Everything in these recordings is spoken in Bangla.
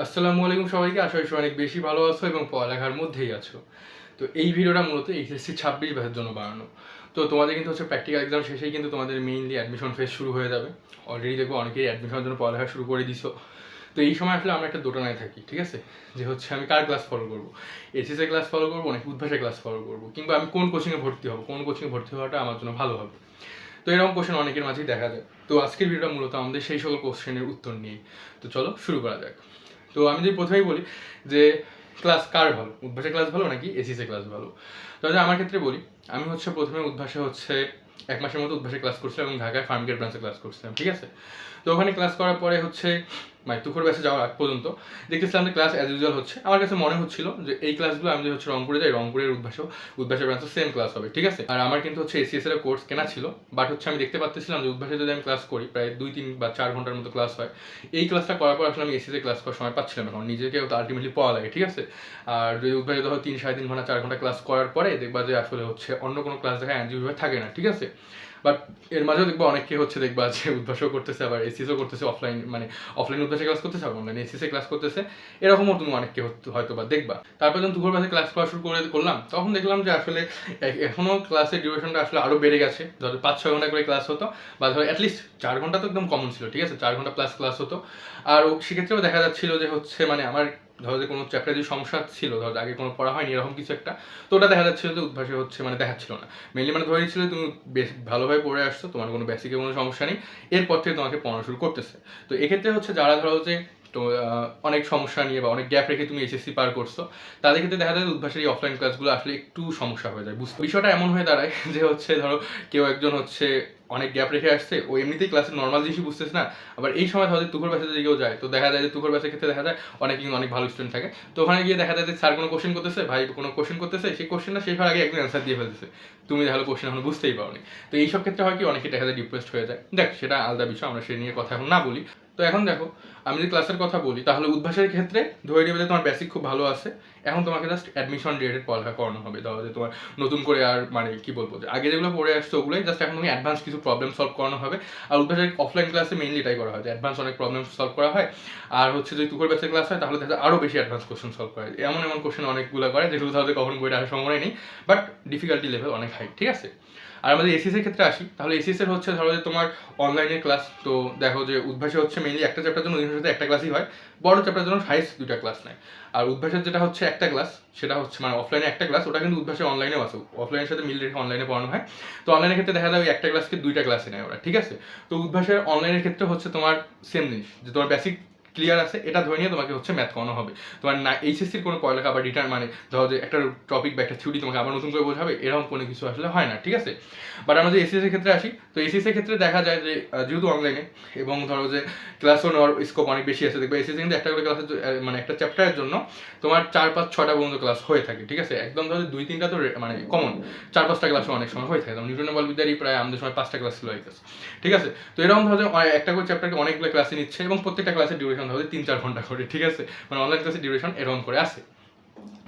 আসসালামু আলাইকুম সবাইকে। আশা করি অনেক বেশি ভালো আছো এবং পড়ালেখার মধ্যেই আছো। তো এই ভিডিওটা মূলত এইচএসসি 26 ব্যাচের জন্য বানানো। তো তোমাদের কিন্তু প্র্যাকটিক্যাল এক্সাম শেষেই কিন্তু তোমাদের মেইনলি অ্যাডমিশন ফেজ শুরু হয়ে যাবে। অলরেডি দেখবো অনেকেই অ্যাডমিশনের জন্য পড়ালেখা শুরু করে দিছো। তো এই সময় আসলে আমরা একটা দোটানায় থাকি, ঠিক আছে, যে আমি কার ক্লাস ফলো করবো, এসএসসি ক্লাস ফলো করবো নাকি উদ্ভাসের ক্লাস ফলো করবো, কিংবা আমি কোন কোচিংয়ে ভর্তি হবো, কোন কোচিংয়ে ভর্তি হওয়াটা আমার জন্য ভালো হবে। তো এরকম কোশ্চেন অনেকের মাঝেই দেখা যায়। তো আজকের ভিডিওটা মূলত আমাদের সেই সকল কোশ্চেনের উত্তর নিয়ে। তো চলো শুরু করা যাক। তো আমি যদি প্রথমেই বলি যে ক্লাস কার ভালো, উদ্ভাসের ক্লাস ভালো নাকি এসিসি ক্লাস ভালো। তাহলে আমার ক্ষেত্রে বলি, আমি প্রথমে উদ্ভাসে 1 মাসের মতো উদ্ভাসে ক্লাস করছিলাম এবং ঢাকায় ফার্মগেট ব্রাঞ্চে ক্লাস করছিলাম, ঠিক আছে। তো ওখানে ক্লাস করার পরে মানে তুখোর ব্যাচে যাওয়ার আগ পর্যন্ত দেখতেছিলাম যে ক্লাস অ্যাজ ইউজুয়াল হচ্ছে। আমার কাছে মনে হচ্ছিল যে এই ক্লাসগুলো আমি যদি রংপুরে যাই, রংপুরের উদ্ভাসের ব্রাঞ্চে সেম ক্লাস হবে, ঠিক আছে। আর আমার কিন্তু এসিএস এর কোর্স কেনা ছিল, বাট আমি দেখতে পাচ্ছিলাম যে উদ্ভাসে যদি আমি ক্লাস করি প্রায় 2, 3 বা 4 ঘন্টার মতো ক্লাস হয়। এই ক্লাসটা করার পর আসলে আমি এসিএস ক্লাস করার সময় পাচ্ছিলাম না, কারণ নিজেকে আলটিমেটলি পড়া লাগে, ঠিক আছে। আর যদি উদ্ভাসে ধরো 3, 3.5 ঘন্টা 4 ঘন্টা ক্লাস করার পরে দেখবা যে আসলে অন্য কোনো ক্লাস দেখা এনজিও থাকে না, ঠিক আছে। বাট এর মাঝেও দেখবা অনেকে দেখবা যে উদ্ভাসও করতেছে, আবার এসিএসও করতেছে, অফলাইন উদ্ভাসে ক্লাস করতেছে, আবার অনলাইনে এসিএসে ক্লাস করতেছে। এরকমও তুমি অনেককে হয়তো বা দেখবা। তারপর যখন দুপুর বাসে ক্লাস করা শুরু করলাম, তখন দেখলাম যে আসলে এখনো ক্লাসের ডিউরেশনটা আসলে আরও বেড়ে গেছে। ধরো 5-6 ঘন্টা করে ক্লাস হতো, বা ধরো অ্যাটলিস্ট 4 ঘন্টা তো একদম কমন ছিল, ঠিক আছে, 4 ঘন্টা প্লাস ক্লাস হতো। আর সেক্ষেত্রেও দেখা যাচ্ছিল যে মানে আমার ধরো যে কোনো চ্যাপ্টারে যে সমস্যা ছিল, ধরো আগে কোনো পড়া হয়নি এরকম কিছু একটা, তো ওটা দেখা যাচ্ছিল যে উদ্ভাসে মানে দেখাচ্ছিল না। মেনলি ধরে নিচ্ছিল তুমি বেশ ভালোভাবে পড়ে আসছো, তোমার কোনো বেসিকে কোনো সমস্যা নেই, এরপর থেকে তোমাকে পড়ানো শুরু করতেছে। তো এক্ষেত্রে যারা ধরো যে তো অনেক সমস্যা নিয়ে বা অনেক গ্যাপ রেখে তুমি এইচএসসি পার করছো, তাদের ক্ষেত্রে দেখা যায় উদ্ভাসের এই অফলাইন ক্লাসগুলো আসলে একটু সমস্যা হয়ে যায়। বিষয়টা এমন হয়ে দাঁড়ায় যে ধরো কেউ একজন অনেক গ্যাপ রেখে আসছে, ও এমনিতেই ক্লাসের নর্মাল জিনিসই বুঝতেছে না, আবার এই সময় ধরো তুখোর ব্যাচে যদি কেউ যায়, তো দেখা যায় যে তুখোর ব্যাচের ক্ষেত্রে দেখা যায় অনেক ভালো স্টুডেন্ট থাকে। তো ওখানে গিয়ে দেখা যায় যে স্যার কোনো কোশ্চেন করতেছে, ভাই কোনো কোশ্চেন করতেছে, সেই কোশ্চেনটা শেষ হওয়ার আগে একজন অ্যান্সার দিয়ে ফেলতেছে, তুমি তাহলে কোশ্চেন এখন বুঝতেই পারোনি। তো এইসব ক্ষেত্রে হয় কি, অনেকে দেখা যায় ডিপ্রেসড হয়ে যায়। দেখ, সেটা আলাদা বিষয়, আমরা সে নিয়ে কথা এখন না বলি। তো এখন দেখো, আমি যদি ক্লাসের কথা বলি, তাহলে উদ্ভাসের ক্ষেত্রে ধরে নেবে যে তোমার বেসিক খুব ভালো আছে, এখন তোমাকে জাস্ট অ্যাডমিশন রিলেটেড পড়ালেখা করানো হবে। ধরো যে তোমার নতুন করে আর কি বলবো, যে আগে যেগুলো পড়ে আসছো ওগুলোই জাস্ট এখন তুমি অ্যাডভান্স কিছু প্রবলেম সলভ করানো হবে। আর উদ্ভাসের অফলাইন ক্লাসে মেইনলি এটাই করা হয়, যে অ্যাডভান্স অনেক প্রবলেম সলভ করা হয়। আর যদি তুখোর ব্যাচের ক্লাস হয়, তাহলে দেখা আরও বেশি অ্যাডভান্স কোশ্চেন সলভ করা হয়। এমন কোশ্চেন অনেকগুলো করে যেগুলো তাহলে কখনো বইটা আসার সম্ভাবনা নেই, বাট ডিফিকাল্টি লেভেল অনেক হাই, ঠিক আছে। আর আমাদের এসিএসের ক্ষেত্রে আসি, তাহলে এসিএসের ধরো যে তোমার অনলাইনের ক্লাস। তো দেখো যে উদ্ভাসে মেইনলি একটা চ্যাপ্টার জন্য দিনের সাথে একটা ক্লাসই হয়, বড় চ্যাপ্টার জন্য হাইস্ট 2টা ক্লাস নেয়। আর উদ্ভাসের যেটা একটা ক্লাস, সেটা অফলাইনে একটা ক্লাস, ওটা কিন্তু উদ্ভাসে অনলাইনেও আছে, অফলাইনের সাথে মিল রেখে অনলাইনে পড়ানো হয়। তো অনলাইনের ক্ষেত্রে দেখা যায় ওই একটা ক্লাসকে 2টা ক্লাসে নেয় ওরা, ঠিক আছে। তো উদ্ভাসের অনলাইনের ক্ষেত্রে তোমার সেম জিনিস, যে তোমার বেসিক ক্লিয়ার আছে এটা ধরে নিয়ে তোমাকে ম্যাথ করানো হবে। তোমার না এইচএসসির কোনো পড়ালেখা বা ধরো যে একটা টপিক বা একটা থিওরি তোমাকে আবার নতুন করে বোঝাবে, এরকম কোনো কিছু আসলে হয় না, ঠিক আছে। বাট আমরা যে এসিএসের ক্ষেত্রে আসি, তো এসিএসের ক্ষেত্রে দেখা যায় যে যেহেতু অনলাইনে এবং ধরো যে ক্লাসও নেওয়ার স্কোপ অনেক বেশি আছে, দেখবে এসিএসে কিন্তু একটা করে ক্লাসের একটা চ্যাপ্টারের জন্য তোমার 4, 5, 6টা পর্যন্ত ক্লাস হয়ে থাকে, ঠিক আছে। একদম ধরো 2, 3টা তো কমন, 4, 5টা ক্লাসও অনেক সময় হয়ে থাকে। যেমন নিউটনের বলবিদ্যারই প্রায় আমাদের সময় 5টা ক্লাস ছিল, ঠিক আছে। তো এরকম ধরো যে একটা করে চ্যাপ্টারকে অনেকগুলো ক্লাসে নিচ্ছে, এবং প্রত্যেকটা ক্লাসের ডিউরেশন ধরো 3-4 ঘন্টা করে, ঠিক আছে। অনলাইন ক্লাসের ডিউরেশন এরকম করে আসে।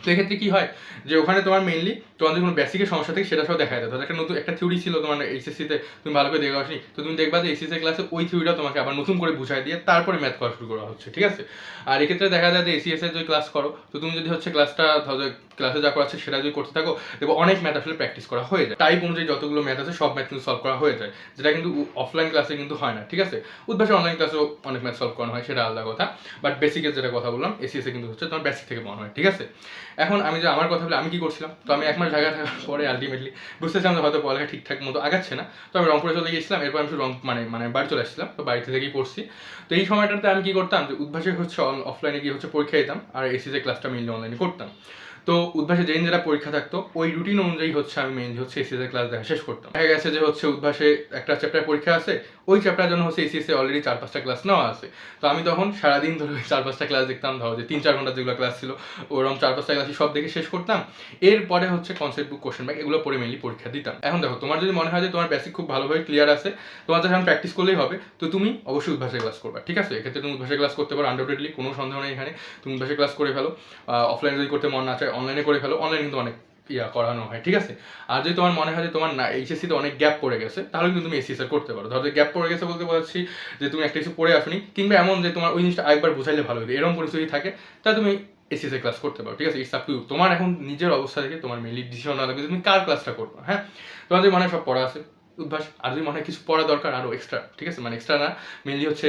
তো এক্ষেত্রে কি হয়, যে ওখানে তোমার মেইনলি তোমাদের কোনো বেসিকের সমস্যা থেকে সেটা সব দেখা যায়। ধরো একটা নতুন একটা থিওরি ছিল তোমার এইচএসসিতে, তুমি ভালো করে দেখে আসনি, তো তুমি দেখবা যে এইচএসসি ক্লাসে ওই থিওরিটা তোমাকে আবার নতুন করে বুঝাই দিয়ে তারপরে ম্যাথ করা শুরু করা হচ্ছে, ঠিক আছে। আর এক্ষেত্রে দেখা যায় যে এসিএস এর যদি ক্লাস করো, তো তুমি যদি ক্লাসটা ধরো ক্লাসে যা করাচ্ছে সেটা যদি করতে থাকো, দেখো অনেক ম্যাথ আসলে প্র্যাকটিস করা হয়ে যায়। টাইপ অনুযায়ী যতগুলো ম্যাথ আছে সব ম্যাথ কিন্তু সলভ করা হয়ে যায়, যেটা কিন্তু অফলাইন ক্লাসে কিন্তু হয় না, ঠিক আছে। উদ্ভাসে অনলাইন ক্লাসেও অনেক ম্যাথ সলভ করানো হয়, সেটা আলাদা কথা। বাট বেসিকের যেটা কথা বললাম, এসিএসে কিন্তু তোমার বেসিক থেকে পড়ানো হয়, ঠিক আছে। এখন আমি যে আমার কথা বলে আমি কি করছিলাম, তো আমি 1 মাস ঢাকা থাকার পরে আলটিমেটলি বুঝতেছিলাম যে হয়তো পড়ালেখা ঠিকঠাক মতো আগাচ্ছে না। তো আমি রংপুরে চলে গিয়েছিলাম, এরপর আমি বাড়ি চলে আসছিলাম, তো বাড়িতে থেকেই পড়ছি। তো এই সময়টাতে আমি কি করতাম, যে উদ্ভাসে অফলাইনে গিয়ে পরীক্ষা দিতাম, আর এসিসে ক্লাসটা মেইনলি অনলাইনে করতাম। তো উদ্ভাসে যেদিন যেটা পরীক্ষা থাকতো ওই রুটিন অনুযায়ী আমি মেইনলি এসিএস ক্লাস দেখা শেষ করতাম। দেখা গেছে যে উদ্ভাসে একটা চ্যাপ্টার পরীক্ষা আছে, ওই চ্যাপ্টার জন্য এসিএস অলরেডি 4-5টা ক্লাস নেওয়া আছে। তো আমি তখন সারাদিন ধরে 4-5টা ক্লাস দেখতাম, ধরো যে 3-4 ঘন্টা যেগুলো ক্লাস ছিল ওরকম 4-5টা ক্লাসই সব দেখে শেষ করতাম। এরপরে কনসেপ্ট বুক, কোশ্চেন ব্যাংক এগুলো পড়ে মেইনলি পরীক্ষা দিতাম। এখন দেখো, তোমার যদি মনে হয় যে তোমার বেসিক খুব ভালোভাবে ক্লিয়ার আছে, তোমার যখন প্র্যাকটিস করলেই হবে, তো তুমি অবশ্যই উদ্ভাসে ক্লাস করবে, ঠিক আছে। এক্ষেত্রে তুমি উদ্ভাসে ক্লাস করতে পারো আনডাউটেডলি, কোনো সন্দেহ নেই এখানে। তুমি উদ্ভাসে ক্লাস করে ফেলো, অফলাইনে যদি করতে মন না চায় অনলাইনে করে ফেলো, অনলাইন কিন্তু অনেক করানো হয়, ঠিক আছে? আর যদি তোমার মনে হয় যে তোমার না এইচএসসিতে অনেক গ্যাপ পড়ে গেছে, তাহলে কিন্তু তুমি এসএসসি করতে পারো। ধরো যে গ্যাপ পড়ে গেছে বলতে বলছি যে তুমি একটা কিছু পড়ে আসনি, কিংবা এমন যে তোমার ওই জিনিসটা আরেকবার বুঝাইলে ভালো হতো, এরকম পরিস্থিতি থাকে, তাহলে তুমি এসএসসি ক্লাস করতে পারো, ঠিক আছে? It's up to you. তোমার এখন নিজের অবস্থা থেকে তোমার মেনলি ডিসিশন না লাগবে তুমি কার ক্লাসটা করবো। হ্যাঁ, তোমার যদি মনে হয় সব পড়া আছে উদ্ভাস, আর যদি মনে হয় কিছু পড়া দরকার আরও এক্সট্রা, ঠিক আছে, মানে এক্সট্রা না, মেনলি হচ্ছে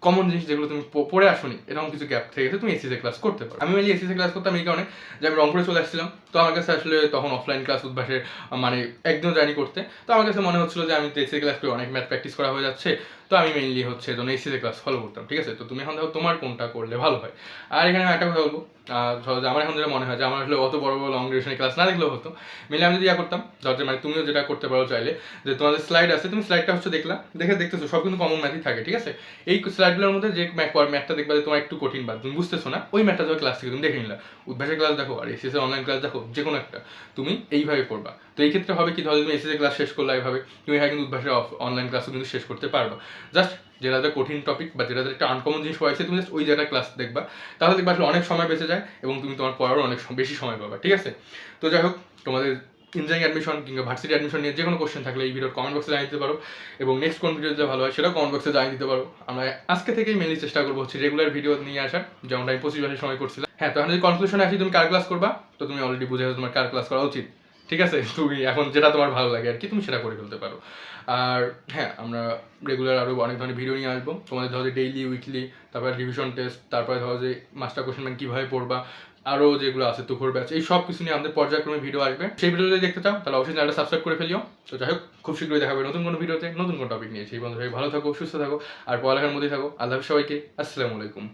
কমন জিনিস যেগুলো তুমি পড়ে আসনি, এরকম কিছু গ্যাপ থেকে গেছে, তুমি এসএসসি ক্লাস করতে পারো। আমি মেনলি এসএসসি ক্লাস করতাম এই কারণে যে আমি রংপুরে চলে আসছিলাম, তো আমার কাছে আসলে তখন অফলাইন ক্লাস উদ্ভাসের মানে একদিনও জার্নি করতে, তো আমার কাছে মনে হচ্ছিল যে আমি তো এসএসসি ক্লাস করে অনেক ম্যাথ প্র্যাকটিস করা হয়ে যাচ্ছে, তো আমি মেইনলি হচ্ছে জন্য এসএসসি ক্লাস ফলো করতাম, ঠিক আছে? তো তুমি এখন দেখো তোমার কোনটা করলে ভালো হয়। আর এখানে আমি একটা কথা বলবো, ধরো যে আমার এখন যেটা মনে হয় যে আমার আসলে অত বড় বড় লং ডিউরেশনের ক্লাস না দেখলেও হতো, মেনলি আমি যদি করতাম, ধরো যে মানে তুমিও যেটা করতে পারো চাইলে, যে তোমাদের স্লাইড আছে, তুমি স্লাইডটা হচ্ছে দেখতেছো সব কিন্তু কমন ম্যাথই থাকে, ঠিক আছে? এই স্লাইডগুলোর মধ্যে যে ম্যাথটা দেখবা যে তোমার একটু কঠিন বা তুমি বুঝতেছো না, ওই ম্যাথটা তোমার ক্লাস থেকে তুমি দেখে নিলা, উদ্ভাসের ক্লাস দেখো আর এসএসসি অনলাইন ক্লাস দেখো, যে কোনো একটা তুমি এইভাবে করবা। তো এই ক্ষেত্রে হবে কি, ধরো তুমি এসএসসি ক্লাস শেষ করলা এইভাবে, তুমি কিন্তু উদ্ভাসের অনলাইন ক্লাসও কিন্তু শেষ করতে পারবা। জাস্ট যেটাতে কঠিন টপিক বা যেটাতে একটা আনকমন জিনিস পড়াইছে, তুমি জাস্ট ওই জায়গায় ক্লাস দেখবা, তাহলে দেখবা আসলে অনেক সময় বেঁচে যায় এবং তুমি তোমার পড়ারও অনেক বেশি সময় পাবা, ঠিক আছে? তো যাই হোক, তোমাদের ইঞ্জিনিয়ারিং অ্যাডমিশন কিংবা ভার্সিটি অ্যাডমিশন নিয়ে যে কোনো কোশ্চেন থাকলে এই ভিডিওর কমেন্ট বক্সে জানিয়ে দিতে পারো, এবং নেক্সট কোন ভিডিও যে ভালো হয় সেটাও কমেন্ট বক্সে জানিয়ে দিতে পারো। আমরা আজকে থেকেই মেনলি চেষ্টা করবো হচ্ছে রেগুলার ভিডিও নিয়ে আসার, যেমনটা আমি 25 মাসের সময় করছিলাম। হ্যাঁ, তো এখন যদি কনক্লুশনে আসি তুমি কার ক্লাস করবা, তো তুমি অলরেডি বুঝে গেছো তোমার কার ক্লাস করা উচিত, ঠিক আছে? তুমি এখন যেটা তোমার ভালো লাগে আর কি, তুমি সেটা করে ফেলতে পারো। আর হ্যাঁ, আমরা রেগুলার আরও অনেক ধরনের ভিডিও নিয়ে আসবো তোমাদের, ধরো যে ডেইলি, উইকলি, তারপরে রিভিশন টেস্ট, তারপরে ধরো যে মাস্টার কোশ্চেন ব্যাংক কীভাবে পড়বা, আরও যেগুলো আছে তুখোর ব্যাচ, এই সব কিছু নিয়ে আমাদের পর্যায়ক্রমে ভিডিও আসবে। সেই ভিডিও যদি দেখতে চাও তাহলে অবশ্যই চ্যানেলটা সাবস্ক্রাইব করে ফেলিও। তো যাই হোক, খুব শীঘ্রই দেখা হবে নতুন কোনো ভিডিওতে নতুন কোনো টপিক নিয়ে। সেই বন্ধু ভালো থাকো, সুস্থ থাকো, আর পড়ালেখার মধ্যেই থাকো। আল্লাহ হাফেজ সবাইকে, আসসালামু আলাইকুম।